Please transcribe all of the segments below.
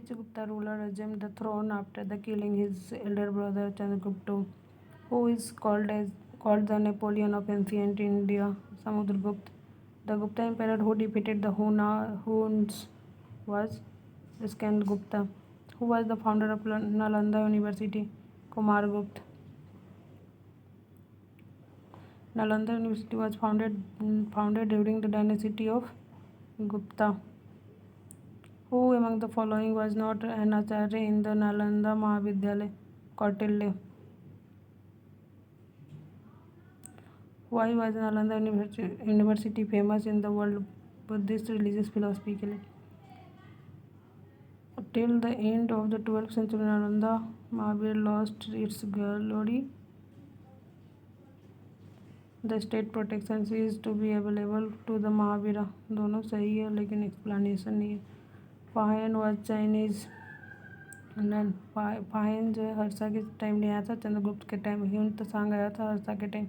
Which Gupta ruler assumed the throne after the killing his elder brother Chandragupta, who is called the Napoleon of ancient India? Samudragupta. The Gupta emperor who defeated the Huns was Skandagupta. Who was the founder of Nalanda University? Kumargupta. Nalanda University was founded during the dynasty of Gupta. Who among the following was not an acharya in the Nalanda Mahavidyalaya? Kautilya. Why was Nalanda University famous in the world Buddhist religious philosophy के लिए? Till the end of the 12th century, Nalanda Mahavir lost its glory. The state protection ceased to be available to the Mahavira. दोनों सही है लेकिन explanation नहीं है. Fahien was Chinese. Fahien जो है हर्षा के टाइम नहीं आया था, चंद्रगुप्त के टाइम. ह्यून त्सांग आया था हर्षा के टाइम.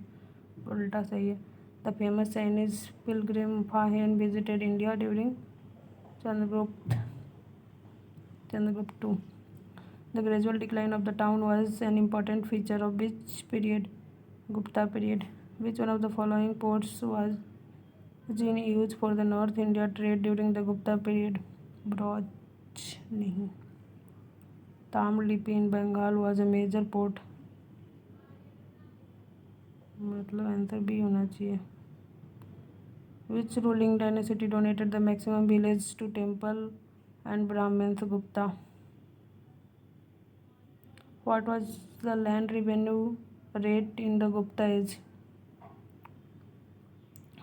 उल्टा सही है. The famous Chinese Pilgrim Fahien visited India during Chandragupta II. The gradual decline of the town was an important feature of which period? Gupta period. Which one of the following ports was in use for the North India trade during the Gupta period? Brouch नहीं. Tamlipi in Bengal was a major port. मतलब answer B होना चाहिए. Which ruling dynasty donated the maximum village to temple and Brahmins? Gupta. What was the land revenue rate in the Gupta age?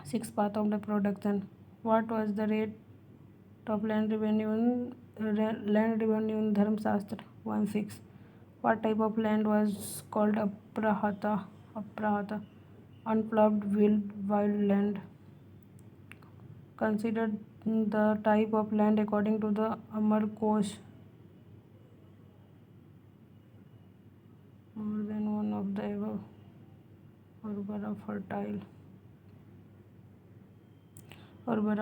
6 path of the production. What was the rate of land revenue in Dharmashastra? 1/6. What type of land was called aprahata? Unploughed wild land. Considered the type of land according to the Amar Kosh. More than one of the above. Urbara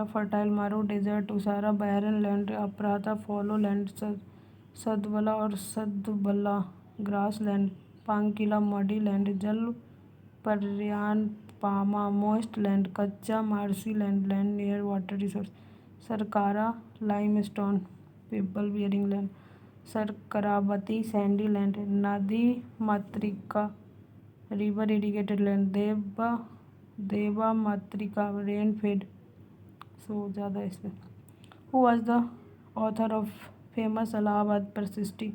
fertile, Maru desert, Usara barren land, Aprata fallow land, Sadvala or Sadbala grassland, Pankila muddy land, Jal Paryan Pama moist land, Kacha marshy land near water resource, Sarkara limestone people bearing land, Sarkaravati sandy land, Nadi Matrika river irrigated land, Deva Matrika rain fed. So ज़्यादा इसमें. Who was the author of famous Allahabad Persisty?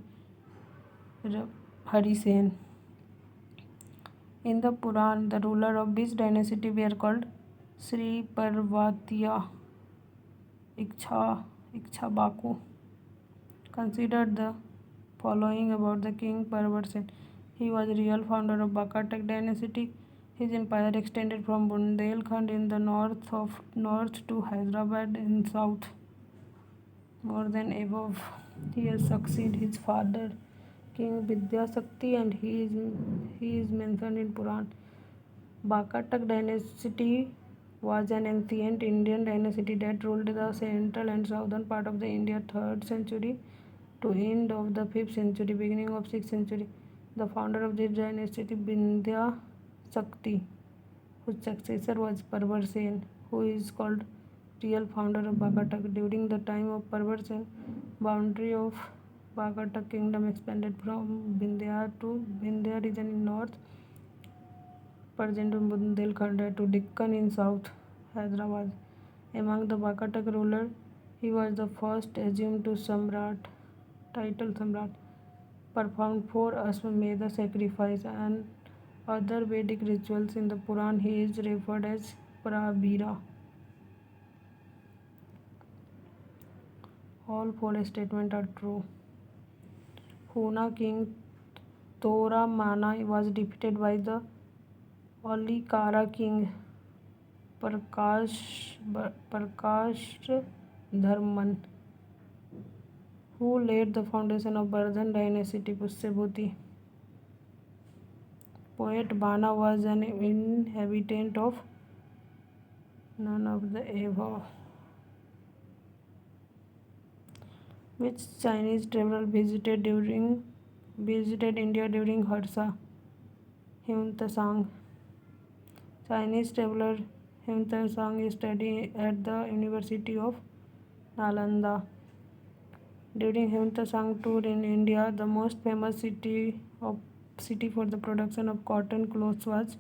Hari Sen. In the Puran, the ruler of which dynasty were called Sri Parvatiya Ikshvaku. Considered the following about the king Parvat. He was the real founder of Bakatak dynasty. His empire extended from Bundelkhand in the north to Hyderabad in south. More than above, he has succeeded his father, King Vidyasakti, and he is mentioned in Puran. Bakatak dynasty was an ancient Indian dynasty that ruled the central and southern part of the India 3rd century to end of the 5th century, beginning of 6th century. The founder of this dynasty, Vindhya Sakti, whose successor was Parvar Sen, who is called real founder of Bakatak. During the time of Parvar Sen, boundary of Bakatak kingdom expanded from Vindhya to Vindhya region in north, present Bundelkhand, to Deccan in south, Hyderabad. Among the Bakatak rulers, he was the first assumed to title Samrat, performed 4 Ashwamedha sacrifice and other Vedic rituals. In the Puran, he is referred as Prabhira. All 4 statements are true. Huna king Tora Mana was defeated by the Alikara king Prakash Dharman, who laid the foundation of Bardhan dynasty. Pushyabhuti. Poet Bana was an inhabitant of none of the above. Which Chinese traveler visited India during Harsa? Hyun-Tsang. Chinese traveler Hyun-Tsang studied at the University of Nalanda. During Hyun-Tsang tour in India, the most famous city for the production of cotton clothes was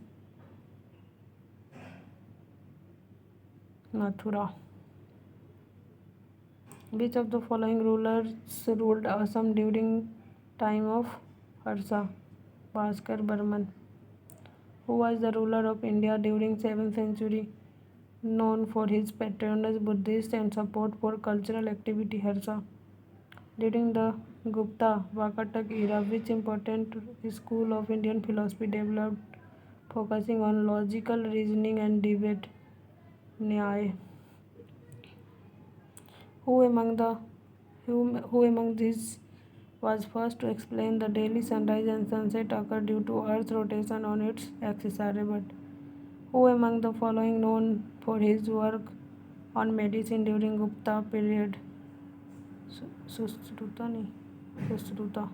Mathura. Which of the following rulers ruled Assam during time of Harsa? Bhaskar Barman. Who was the ruler of India during 7th century, known for his patronage Buddhist and support for cultural activity Harsa? During the Gupta Vakatak era, which important school of Indian philosophy developed, focusing on logical reasoning and debate? Nyaya. Who among the who among these was first to explain the daily sunrise and sunset occur due to Earth's rotation on its axis? Aryabhatta. Who among the following known for his work on medicine during Gupta period? Sushruta.